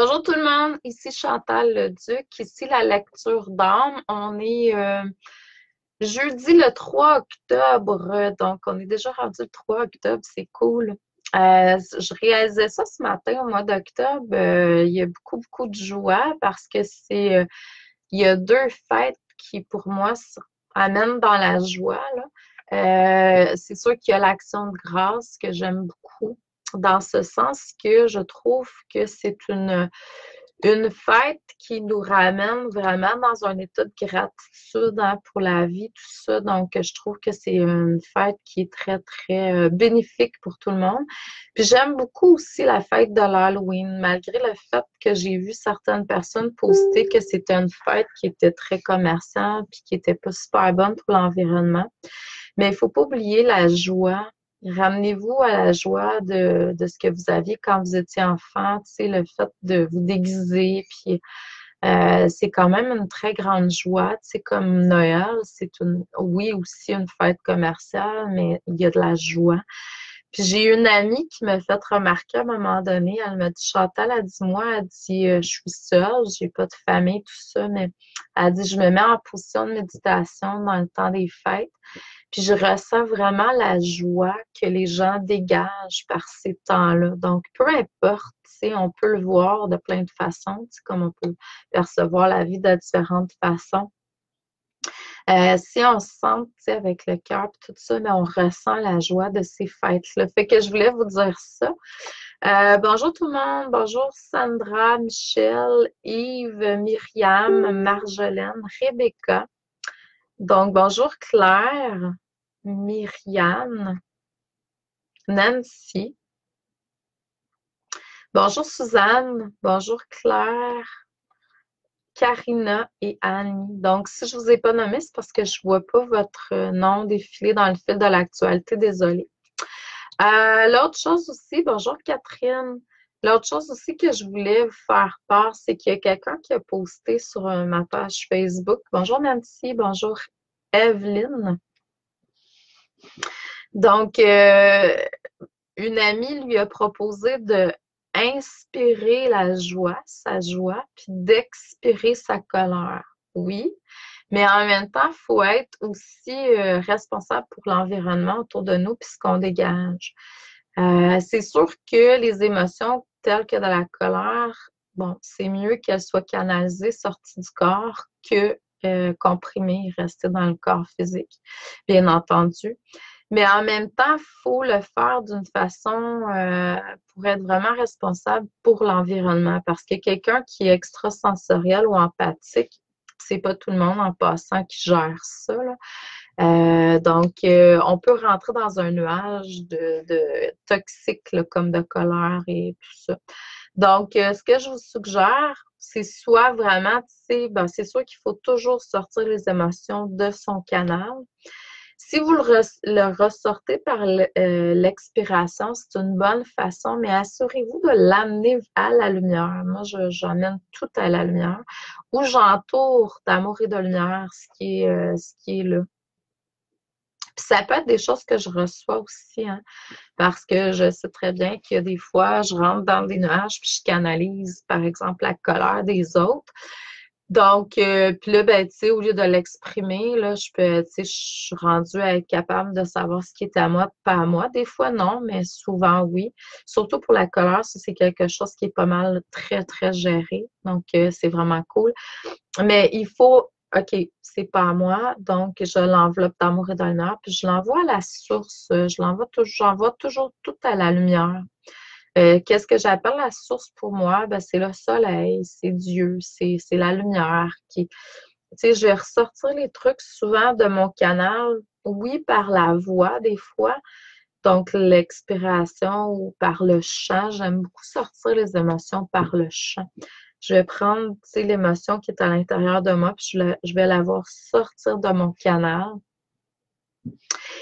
Bonjour tout le monde, ici Chantal Leduc, ici la lecture d'âme. On est jeudi le 3 octobre, donc on est déjà rendu le 3 octobre, c'est cool. Je réalisais ça ce matin au mois d'octobre. Il y a beaucoup de joie parce que il y a deux fêtes qui pour moi amènent dans la joie, là. C'est sûr qu'il y a l'Action de grâce que j'aime beaucoup, dans ce sens que je trouve que c'est une fête qui nous ramène vraiment dans un état de gratitude, hein, pour la vie, tout ça. Donc, je trouve que c'est une fête qui est très bénéfique pour tout le monde. Puis j'aime beaucoup aussi la fête de l'Halloween, malgré le fait que j'ai vu certaines personnes poster que c'était une fête qui était très commerciale puis qui était pas super bonne pour l'environnement. Mais il faut pas oublier la joie. Ramenez-vous à la joie de ce que vous aviez quand vous étiez enfant, tu sais, le fait de vous déguiser, puis c'est quand même une très grande joie, tu sais, comme Noël, oui, aussi une fête commerciale, mais il y a de la joie. Puis j'ai une amie qui m'a fait remarquer à un moment donné, elle m'a dit, Chantal, elle dit, moi, elle dit, je suis seule, j'ai pas de famille, tout ça, mais elle dit, je me mets en position de méditation dans le temps des fêtes. Puis je ressens vraiment la joie que les gens dégagent par ces temps-là. Donc, peu importe, tu sais, on peut le voir de plein de façons, tu sais, comme on peut percevoir la vie de différentes façons. Si on se sent, tu sais, avec le cœur et tout ça, mais on ressent la joie de ces fêtes-là. Fait que je voulais vous dire ça. Bonjour tout le monde. Bonjour Sandra, Michel, Yves, Myriam, Marjolaine, Rebecca. Donc, bonjour Claire, Myriam, Nancy. Bonjour Suzanne. Bonjour Claire, Karina et Annie. Donc, si je ne vous ai pas nommé, c'est parce que je ne vois pas votre nom défiler dans le fil de l'actualité. Désolée. L'autre chose aussi, bonjour Catherine. L'autre chose aussi que je voulais vous faire part, c'est qu'il y a quelqu'un qui a posté sur ma page Facebook. Bonjour Nancy, bonjour Evelyne. Donc, une amie lui a proposé de inspirer la joie, sa joie, puis d'expirer sa colère. Oui, mais en même temps, il faut être aussi responsable pour l'environnement autour de nous puis ce qu'on dégage. C'est sûr que les émotions telles que de la colère, bon, c'est mieux qu'elles soient canalisées, sorties du corps que comprimées, rester dans le corps physique, bien entendu. Mais en même temps, il faut le faire d'une façon pour être vraiment responsable pour l'environnement. Parce que quelqu'un qui est extrasensoriel ou empathique, c'est pas tout le monde en passant qui gère ça, là. Donc, on peut rentrer dans un nuage de toxique, là, comme de colère et tout ça. Donc, ce que je vous suggère, c'est soit vraiment, tu sais, ben, c'est sûr qu'il faut toujours sortir les émotions de son canal. Si vous le ressortez par l'expiration, c'est une bonne façon, mais assurez-vous de l'amener à la lumière. Moi, j'emmène tout à la lumière ou j'entoure d'amour et de lumière ce qui est là. Puis ça peut être des choses que je reçois aussi, hein, parce que je sais très bien qu'il y a des fois, je rentre dans des nuages puis je canalise, par exemple, la colère des autres. Donc, puis là, ben, tu sais, au lieu de l'exprimer, là, tu sais, je suis rendue à être capable de savoir ce qui est à moi, pas à moi. Des fois, non, mais souvent, oui. Surtout pour la colère, ça, c'est quelque chose qui est pas mal très géré. Donc, c'est vraiment cool. Mais il faut, OK, c'est pas à moi, donc je l'enveloppe d'amour et d'honneur, puis je l'envoie à la source. J'envoie toujours tout à la lumière. Qu'est-ce que j'appelle la source pour moi? Ben, c'est le soleil, c'est Dieu, c'est la lumière qui. Tu sais, je vais ressortir les trucs souvent de mon canal, oui, par la voix des fois, donc l'expiration ou par le chant. J'aime beaucoup sortir les émotions par le chant. Je vais prendre, tu sais, l'émotion qui est à l'intérieur de moi, puis je vais la voir sortir de mon canal.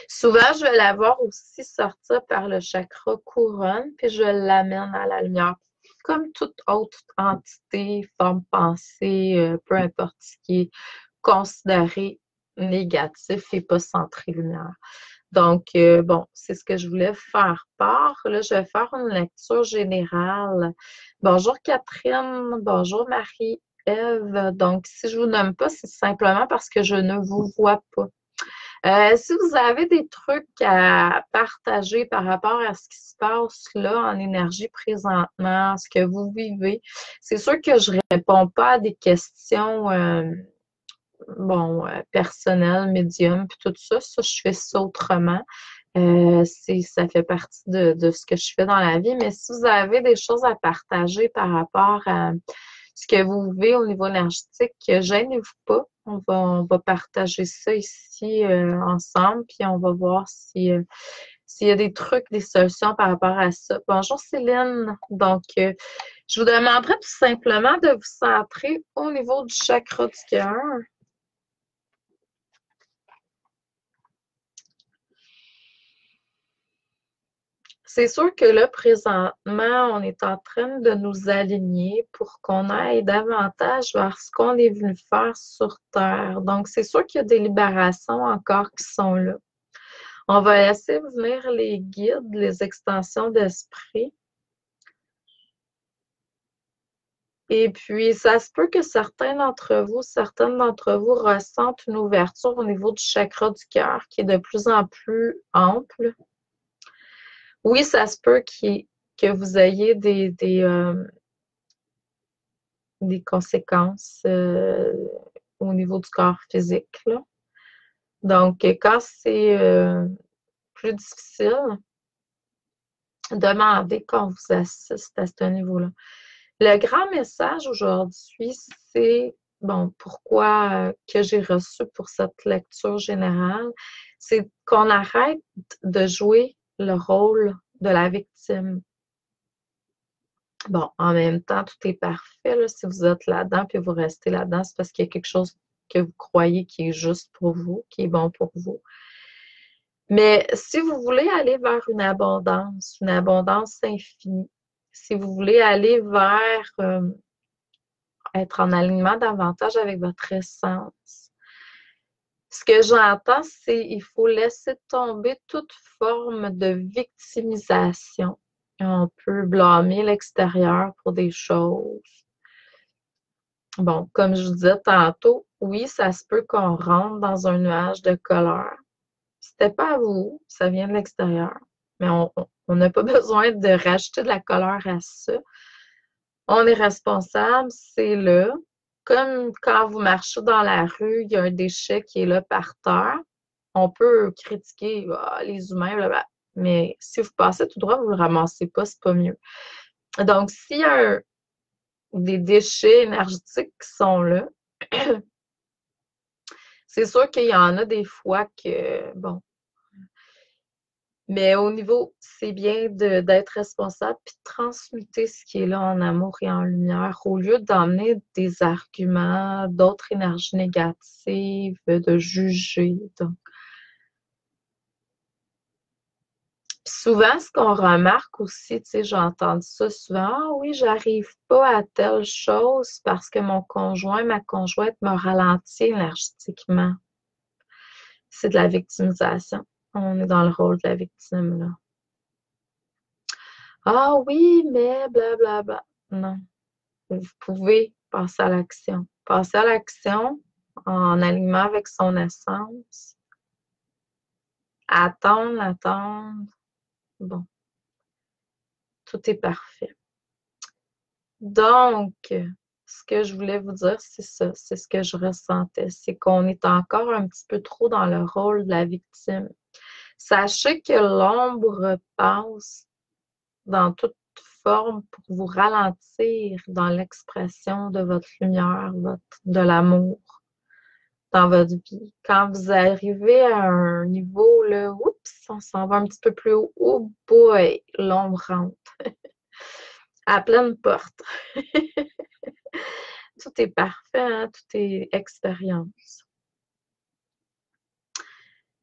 Souvent, je vais la voir aussi sortir par le chakra couronne, puis je l'amène à la lumière. Comme toute autre entité, forme, pensée, peu importe ce qui est considéré négatif et pas centré lumière. Donc, bon, c'est ce que je voulais faire part. Là, je vais faire une lecture générale. Bonjour Catherine, bonjour Marie-Ève. Donc, si je vous nomme pas, c'est simplement parce que je ne vous vois pas. Si vous avez des trucs à partager par rapport à ce qui se passe là en énergie présentement, ce que vous vivez, c'est sûr que je réponds pas à des questions bon, personnelles, médium, puis tout ça. Ça, je fais ça autrement. Ça fait partie de ce que je fais dans la vie. Mais si vous avez des choses à partager par rapport à ce que vous vivez au niveau énergétique, gênez-vous pas. On va partager ça ici ensemble, puis on va voir si, s'il y a des trucs, des solutions par rapport à ça. Bonjour Céline. Donc, je vous demanderais tout simplement de vous centrer au niveau du chakra du cœur. C'est sûr que là, présentement, on est en train de nous aligner pour qu'on aille davantage vers ce qu'on est venu faire sur Terre. Donc, c'est sûr qu'il y a des libérations encore qui sont là. On va laisser venir les guides, les extensions d'esprit. Et puis, ça se peut que certaines d'entre vous ressentent une ouverture au niveau du chakra du cœur qui est de plus en plus ample. Oui, ça se peut que vous ayez des conséquences au niveau du corps physique, là. Donc, quand c'est plus difficile, demandez qu'on vous assiste à ce niveau-là. Le grand message aujourd'hui, c'est, bon, pourquoi que j'ai reçu pour cette lecture générale, c'est qu'on arrête de jouer le rôle de la victime. Bon, en même temps, tout est parfait, là. Si vous êtes là-dedans puis vous restez là-dedans, c'est parce qu'il y a quelque chose que vous croyez qui est juste pour vous, qui est bon pour vous. Mais si vous voulez aller vers une abondance infinie, si vous voulez aller vers être en alignement davantage avec votre essence, ce que j'entends, c'est qu'il faut laisser tomber toute forme de victimisation. On peut blâmer l'extérieur pour des choses. Bon, comme je vous disais tantôt, oui, ça se peut qu'on rentre dans un nuage de colère. C'était pas à vous, ça vient de l'extérieur. Mais on n'a pas besoin de rajouter de la colère à ça. On est responsable, c'est là. Comme quand vous marchez dans la rue, il y a un déchet qui est là par terre. On peut critiquer les humains, blablabla. Mais si vous passez tout droit, vous ne le ramassez pas, c'est pas mieux. Donc, s'il y a des déchets énergétiques qui sont là, c'est sûr qu'il y en a des fois que, bon, mais au niveau, c'est bien d'être responsable puis de transmuter ce qui est là en amour et en lumière au lieu d'emmener des arguments, d'autres énergies négatives, de juger. Donc, puis souvent, ce qu'on remarque aussi, tu sais, j'ai entendu ça souvent, ah oui, j'arrive pas à telle chose parce que mon conjoint, ma conjointe me ralentit énergétiquement. C'est de la victimisation. On est dans le rôle de la victime, là. Ah oui, mais blablabla. Non, vous pouvez passer à l'action. Passer à l'action en alignement avec son essence. Attendre, attendre. Bon, tout est parfait. Donc, ce que je voulais vous dire, c'est ça, c'est ce que je ressentais, c'est qu'on est encore un petit peu trop dans le rôle de la victime. Sachez que l'ombre passe dans toute forme pour vous ralentir dans l'expression de votre lumière, de l'amour dans votre vie. Quand vous arrivez à un niveau, là, oups, on s'en va un petit peu plus haut, oh boy, l'ombre rentre à pleine porte. Tout est parfait, hein? Tout est expérience.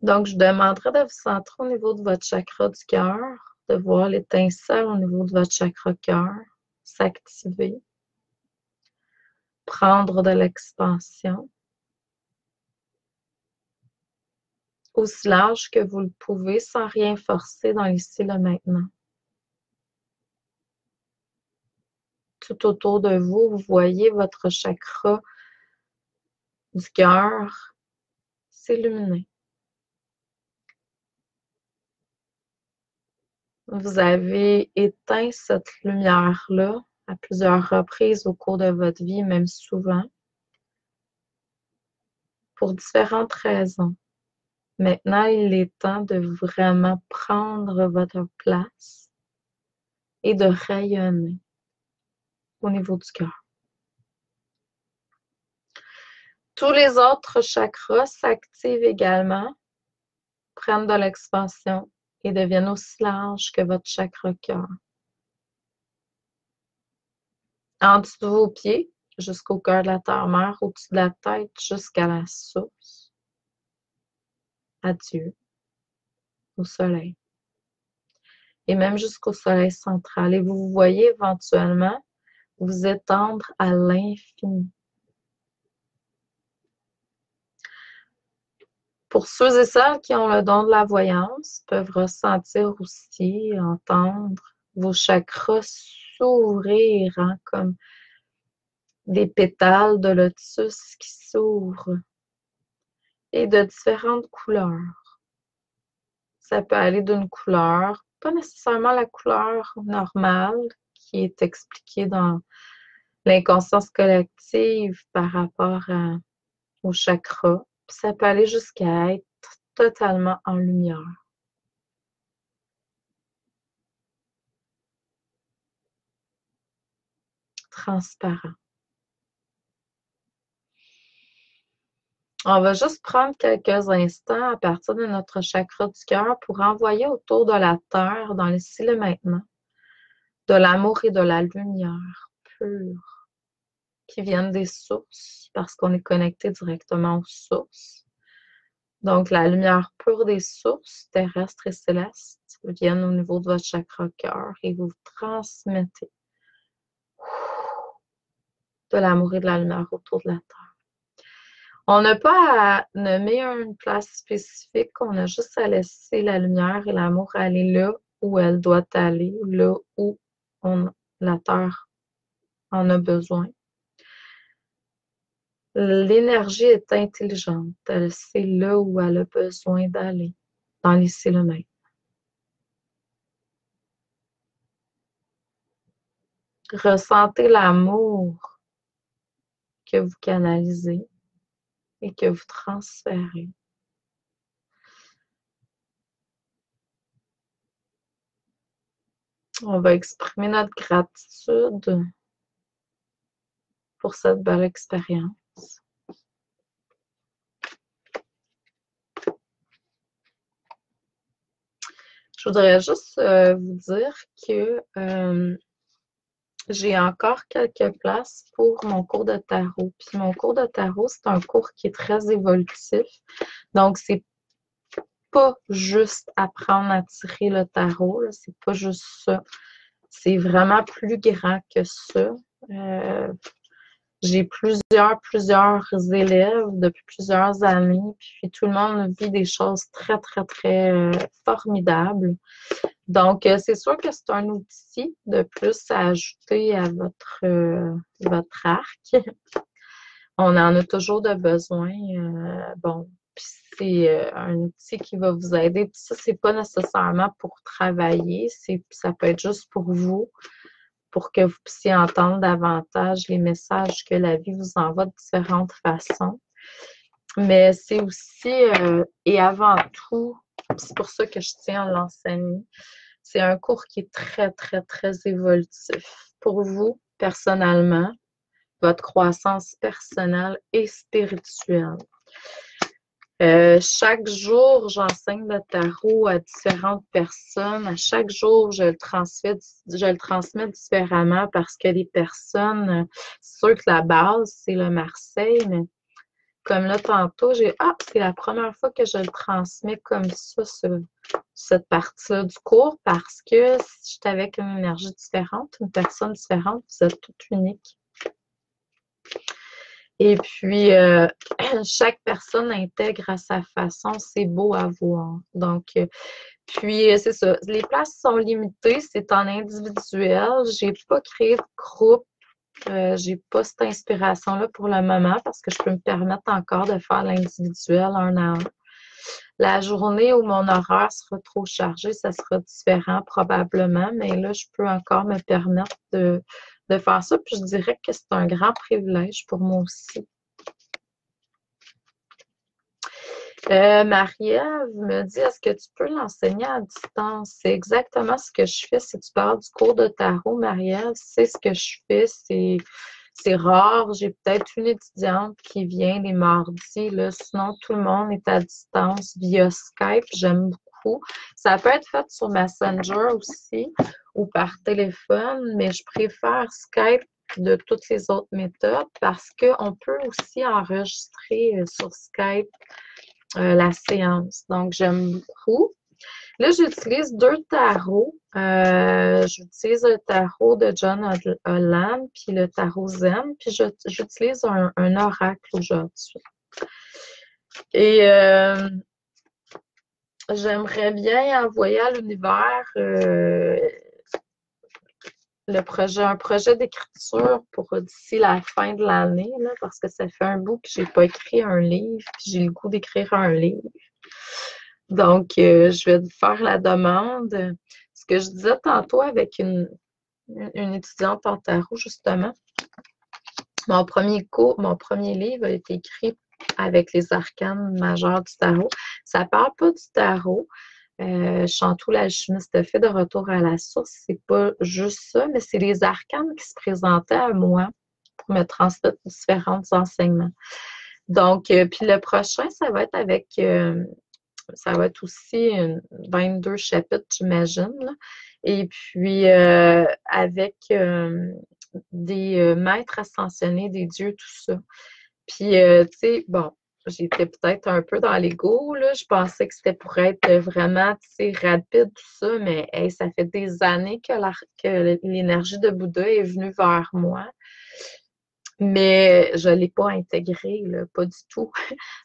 Donc, je demanderais de vous centrer au niveau de votre chakra du cœur, de voir l'étincelle au niveau de votre chakra cœur s'activer, prendre de l'expansion. aussi large que vous le pouvez sans rien forcer dans l'ici et le maintenant. Tout autour de vous, vous voyez votre chakra du cœur s'illuminer. Vous avez éteint cette lumière-là à plusieurs reprises au cours de votre vie, même souvent, pour différentes raisons. Maintenant, il est temps de vraiment prendre votre place et de rayonner au niveau du cœur. Tous les autres chakras s'activent également, prennent de l'expansion et deviennent aussi larges que votre chakra cœur. En dessous de vos pieds, jusqu'au cœur de la terre-mère, au-dessus de la tête, jusqu'à la source. Adieu au soleil. Et même jusqu'au soleil central. Et vous vous voyez éventuellement vous étendre à l'infini. Pour ceux et celles qui ont le don de la voyance, peuvent ressentir aussi, entendre vos chakras s'ouvrir, hein, comme des pétales de lotus qui s'ouvrent et de différentes couleurs. Ça peut aller d'une couleur, pas nécessairement la couleur normale qui est expliquée dans l'inconscience collective par rapport au chakra. Puis ça peut aller jusqu'à être totalement en lumière. Transparent. On va juste prendre quelques instants à partir de notre chakra du cœur pour envoyer autour de la Terre, dans l'ici et le maintenant, de l'amour et de la lumière pure qui viennent des sources parce qu'on est connecté directement aux sources. Donc, la lumière pure des sources terrestres et célestes viennent au niveau de votre chakra cœur et vous transmettez de l'amour et de la lumière autour de la Terre. On n'a pas à nommer une place spécifique, on a juste à laisser la lumière et l'amour aller là où elle doit aller, là où la Terre en a besoin. L'énergie est intelligente, elle sait là où elle a besoin d'aller, dans l'ici et le maintenant. Ressentez l'amour que vous canalisez et que vous transférez. On va exprimer notre gratitude pour cette belle expérience. Je voudrais juste vous dire que j'ai encore quelques places pour mon cours de tarot. Puis mon cours de tarot, c'est un cours qui est très évolutif. Donc, c'est pas juste apprendre à tirer le tarot, c'est pas juste ça. C'est vraiment plus grand que ça. J'ai plusieurs élèves depuis plusieurs années, puis tout le monde vit des choses très, très, très formidables. Donc, c'est sûr que c'est un outil de plus à ajouter à votre arc. On en a toujours de besoin. Bon, puis c'est un outil qui va vous aider. Puis ça, c'est pas nécessairement pour travailler, ça peut être juste pour vous, pour que vous puissiez entendre davantage les messages que la vie vous envoie de différentes façons. Mais c'est aussi, et avant tout, c'est pour ça que je tiens à l'enseigner, c'est un cours qui est très, très, très évolutif. Pour vous, personnellement, votre croissance personnelle et spirituelle. Chaque jour, j'enseigne le tarot à différentes personnes. À chaque jour, je le transmets différemment parce que les personnes, c'est sûr que la base, c'est le Marseille, mais comme là, tantôt, c'est la première fois que je le transmets comme ça, cette partie-là du cours, parce que si j'étais avec une énergie différente, une personne différente, vous êtes toutes uniques. Et puis, chaque personne intègre à sa façon, c'est beau à voir. Donc, puis, c'est ça. Les places sont limitées, c'est en individuel. J'ai pas créé de groupe. J'ai pas cette inspiration-là pour le moment parce que je peux me permettre encore de faire l'individuel un à un. La journée où mon horaire sera trop chargé, ça sera différent probablement, mais là, je peux encore me permettre de faire ça. Puis je dirais que c'est un grand privilège pour moi aussi. Marie-Ève me dit, est-ce que tu peux l'enseigner à distance? C'est exactement ce que je fais. Si tu parles du cours de tarot, Marie-Ève, c'est ce que je fais. C'est rare. J'ai peut-être une étudiante qui vient les mardis, là. Sinon, tout le monde est à distance via Skype. J'aime beaucoup. Ça peut être fait sur Messenger aussi ou par téléphone, mais je préfère Skype de toutes les autres méthodes parce qu'on peut aussi enregistrer sur Skype la séance. Donc, j'aime beaucoup. Là, j'utilise deux tarots. J'utilise le tarot de John Holland, puis le tarot Zen, puis j'utilise un oracle aujourd'hui. Et j'aimerais bien envoyer à l'univers un projet d'écriture pour d'ici la fin de l'année, parce que ça fait un bout que j'ai pas écrit un livre, puis j'ai le goût d'écrire un livre. Donc, je vais faire la demande. Ce que je disais tantôt avec une étudiante en tarot, justement, mon premier livre a été écrit avec les arcanes majeurs du tarot. Ça ne parle pas du tarot. Chantou, l'alchimiste fait de retour à la source, c'est pas juste ça, mais c'est les arcanes qui se présentaient à moi pour me transmettre différents enseignements. Donc, puis le prochain, ça va être aussi 22 chapitres, j'imagine. Et puis, avec des maîtres ascensionnés, des dieux, tout ça. Puis, tu sais, bon, j'étais peut-être un peu dans l'ego, là. Je pensais que c'était pour être vraiment, tu sais, rapide, tout ça, mais hey, ça fait des années que l'énergie de Bouddha est venue vers moi. Mais je ne l'ai pas intégré, là, pas du tout.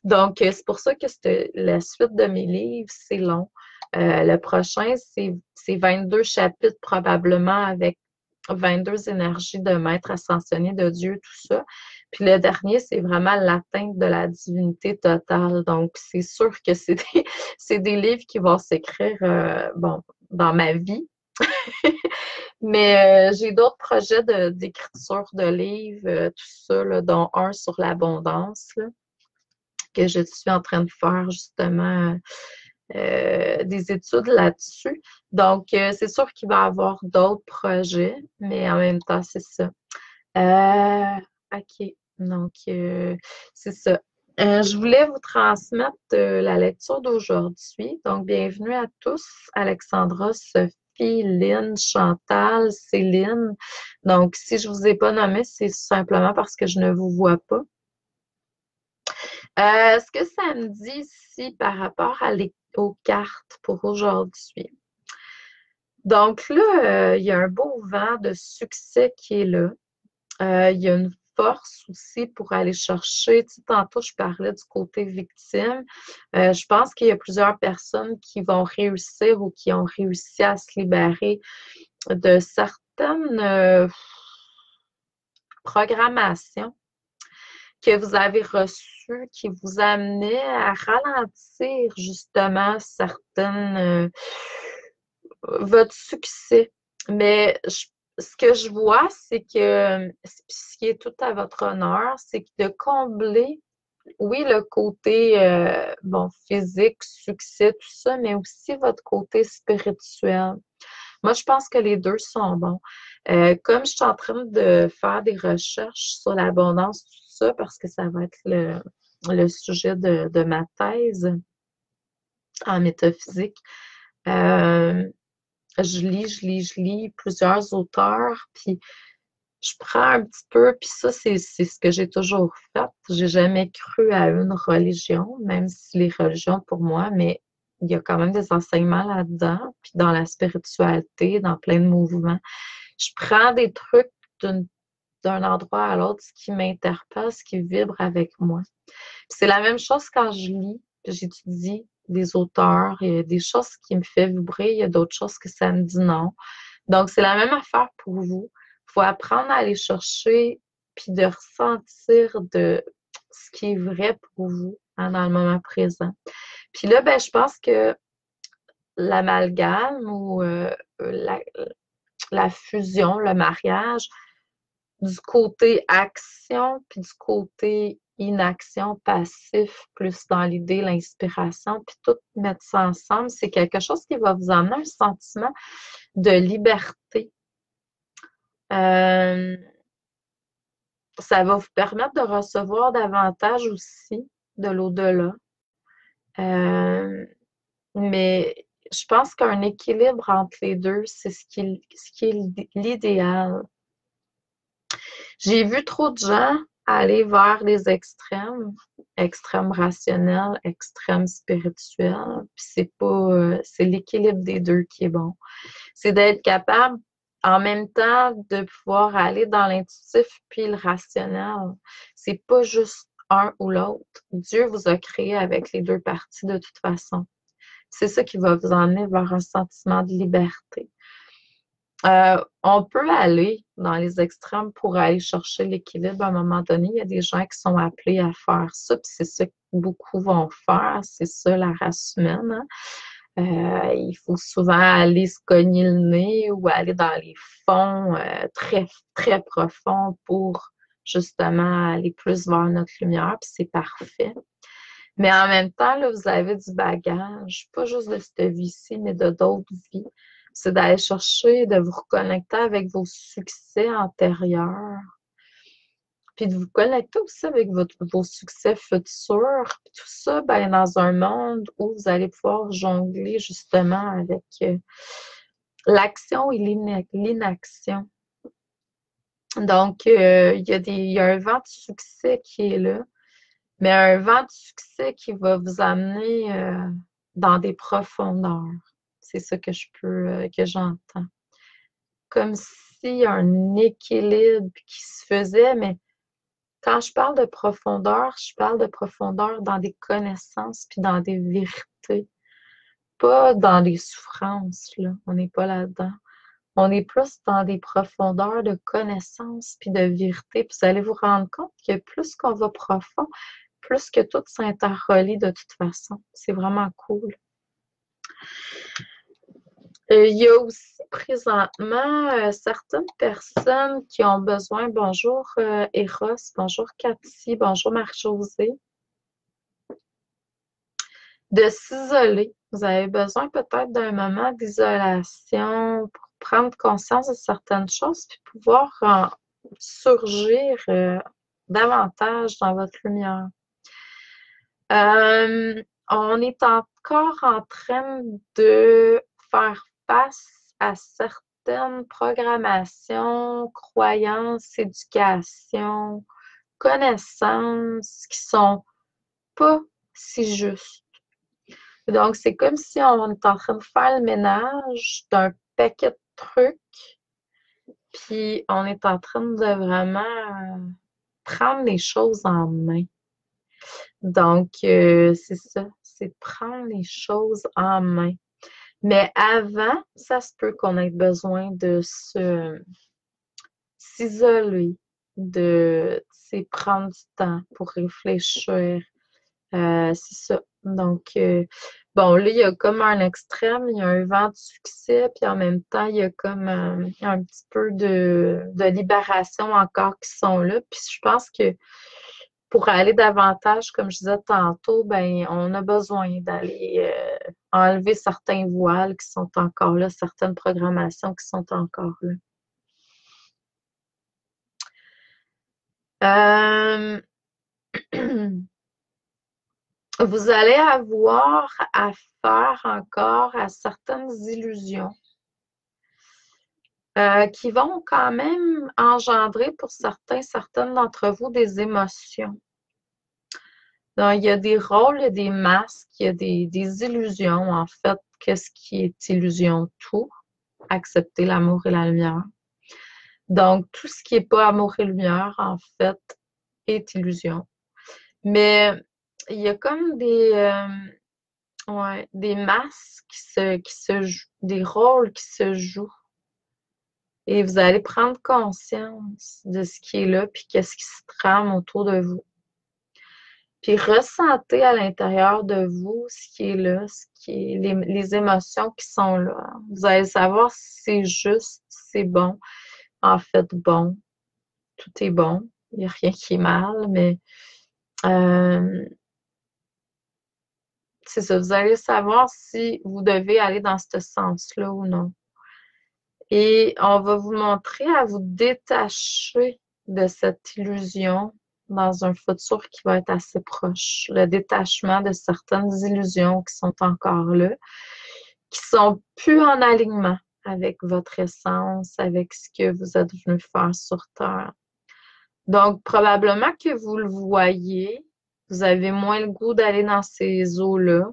Donc, c'est pour ça que la suite de mes livres, c'est long. Le prochain, c'est 22 chapitres probablement avec 22 énergies de maître ascensionné de Dieu, tout ça. Puis le dernier, c'est vraiment l'atteinte de la divinité totale. Donc, c'est sûr que c'est des livres qui vont s'écrire, bon, dans ma vie. Mais j'ai d'autres projets d'écriture de livres, tout ça, là, dont un sur l'abondance, là, que je suis en train de faire justement des études là-dessus. Donc, c'est sûr qu'il va y avoir d'autres projets, mais en même temps, c'est ça. OK. Donc, c'est ça. Je voulais vous transmettre la lecture d'aujourd'hui. Donc, bienvenue à tous. Alexandra, Sophie, Lynn, Chantal, Céline. Donc, si je ne vous ai pas nommé, c'est simplement parce que je ne vous vois pas. Ce que ça me dit ici par rapport aux cartes pour aujourd'hui. Donc là, il y a un beau vent de succès qui est là. Il y a une force aussi pour aller chercher. Tu sais, tantôt, je parlais du côté victime. Je pense qu'il y a plusieurs personnes qui vont réussir ou qui ont réussi à se libérer de certaines programmations que vous avez reçues qui vous amenaient à ralentir justement votre succès. Mais ce que je vois, c'est que ce qui est tout à votre honneur, c'est de combler, oui, le côté bon, physique, succès, tout ça, mais aussi votre côté spirituel. Moi, je pense que les deux sont bons. Comme je suis en train de faire des recherches sur l'abondance, tout ça, parce que ça va être le sujet de ma thèse en métaphysique, je lis plusieurs auteurs, puis je prends un petit peu, puis ça, c'est ce que j'ai toujours fait. J'ai jamais cru à une religion, même si les religions pour moi, mais il y a quand même des enseignements là-dedans, puis dans la spiritualité, dans plein de mouvements. Je prends des trucs d'un endroit à l'autre, ce qui m'interpelle, ce qui vibre avec moi. C'est la même chose quand je lis, puis j'étudie des auteurs, il y a des choses qui me font vibrer, il y a d'autres choses que ça me dit non. Donc, c'est la même affaire pour vous. Il faut apprendre à aller chercher puis de ressentir de ce qui est vrai pour vous hein, dans le moment présent. Puis là, ben, je pense que l'amalgame ou la fusion, le mariage, du côté action puis du côté inaction, passif, plus dans l'idée, l'inspiration, puis tout mettre ça ensemble, c'est quelque chose qui va vous amener un sentiment de liberté. Euh, Ça va vous permettre de recevoir davantage aussi de l'au-delà. Euh, mais je pense qu'un équilibre entre les deux, c'est ce qui est l'idéal. J'ai vu trop de gens aller vers les extrêmes, extrêmes rationnels, extrêmes spirituels, puis c'est pas, c'est l'équilibre des deux qui est bon. C'est d'être capable en même temps de pouvoir aller dans l'intuitif puis le rationnel. C'est pas juste un ou l'autre. Dieu vous a créé avec les deux parties de toute façon. C'est ça qui va vous emmener vers un sentiment de liberté. On peut aller dans les extrêmes pour aller chercher l'équilibre à un moment donné. Il y a des gens qui sont appelés à faire ça, puis c'est ça que beaucoup vont faire. C'est ça la race humaine. Hein? Il faut souvent aller se cogner le nez ou aller dans les fonds très, très profonds pour justement aller plus vers notre lumière, puis c'est parfait. Mais en même temps, là, vous avez du bagage, pas juste de cette vie-ci, mais de d'autres vies. C'est d'aller chercher, de vous reconnecter avec vos succès antérieurs, puis de vous connecter aussi avec vos succès futurs. Puis tout ça, ben, dans un monde où vous allez pouvoir jongler justement avec l'action et l'inaction. Donc, il y a un vent de succès qui est là, mais un vent de succès qui va vous amener dans des profondeurs. C'est ça que j'entends. Comme s'il y a un équilibre qui se faisait, mais quand je parle de profondeur dans des connaissances puis dans des vérités, pas dans des souffrances, là. On n'est pas là-dedans. On est plus dans des profondeurs de connaissances puis de vérité. Puis vous allez vous rendre compte que plus qu'on va profond, plus que tout s'interrelie de toute façon. C'est vraiment cool. Il y a aussi présentement certaines personnes qui ont besoin, bonjour Eros, bonjour Cathy, bonjour Marie-Josée, de s'isoler. Vous avez besoin peut-être d'un moment d'isolation pour prendre conscience de certaines choses puis pouvoir surgir davantage dans votre lumière. On est encore en train de faire face à certaines programmations, croyances, éducation, connaissances qui sont pas si justes. Donc, c'est comme si on est en train de faire le ménage d'un paquet de trucs, puis on est en train de vraiment prendre les choses en main. Donc, c'est ça, c'est de prendre les choses en main. Mais avant, ça se peut qu'on ait besoin de s'isoler, de prendre du temps pour réfléchir. C'est ça. Donc, bon, là, il y a comme un extrême, il y a un vent de succès, puis en même temps, il y a comme un petit peu de libération encore qui sont là. Puis je pense que pour aller davantage, comme je disais tantôt, ben, on a besoin d'aller enlever certains voiles qui sont encore là, certaines programmations qui sont encore là. Vous allez avoir à faire encore à certaines illusions qui vont quand même engendrer pour certaines d'entre vous des émotions. Donc, il y a des rôles, il y a des masques, il y a des illusions, en fait. Qu'est-ce qui est illusion? Tout. Accepter l'amour et la lumière. Donc, tout ce qui n'est pas amour et lumière, en fait, est illusion. Mais il y a comme ouais, des masques qui se jouent, des rôles qui se jouent. Et vous allez prendre conscience de ce qui est là, puis qu'est-ce qui se trame autour de vous. Puis ressentez à l'intérieur de vous ce qui est là, ce qui est les émotions qui sont là. Vous allez savoir si c'est juste, si c'est bon. En fait, bon, tout est bon. Il n'y a rien qui est mal, mais euh, c'est ça. Vous allez savoir si vous devez aller dans ce sens-là ou non. Et on va vous montrer à vous détacher de cette illusion dans un futur qui va être assez proche. Le détachement de certaines illusions qui sont encore là, qui sont plus en alignement avec votre essence, avec ce que vous êtes venu faire sur Terre. Donc, probablement que vous le voyez, vous avez moins le goût d'aller dans ces eaux-là,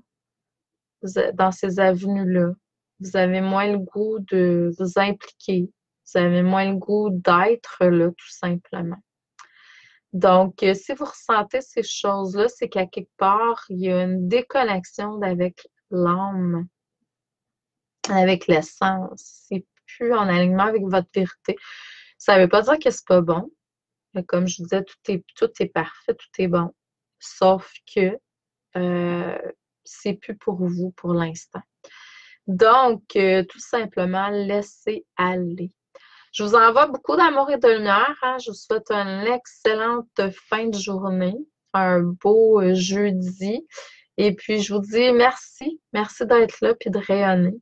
dans ces avenues-là. Vous avez moins le goût de vous impliquer. Vous avez moins le goût d'être là, tout simplement. Donc, si vous ressentez ces choses-là, c'est qu'à quelque part, il y a une déconnexion avec l'âme, avec l'essence. C'est plus en alignement avec votre vérité. Ça ne veut pas dire que c'est pas bon. Mais comme je vous disais, tout est parfait, tout est bon. Sauf que euh, c'est plus pour vous pour l'instant. Donc, tout simplement, laissez aller. Je vous envoie beaucoup d'amour et de lumière, hein. Je vous souhaite une excellente fin de journée, un beau jeudi. Et puis, je vous dis merci. Merci d'être là puis de rayonner.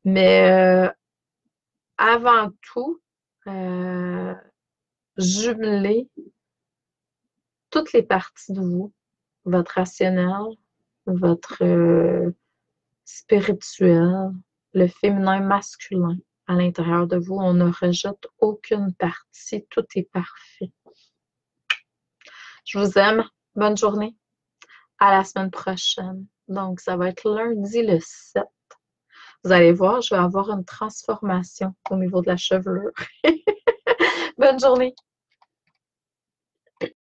Mais avant tout, euh, jumelez toutes les parties de vous, votre rationnel, votre spirituel, le féminin masculin à l'intérieur de vous. On ne rejette aucune partie. Tout est parfait. Je vous aime. Bonne journée. À la semaine prochaine. Donc, ça va être lundi le 7. Vous allez voir, je vais avoir une transformation au niveau de la chevelure. Bonne journée.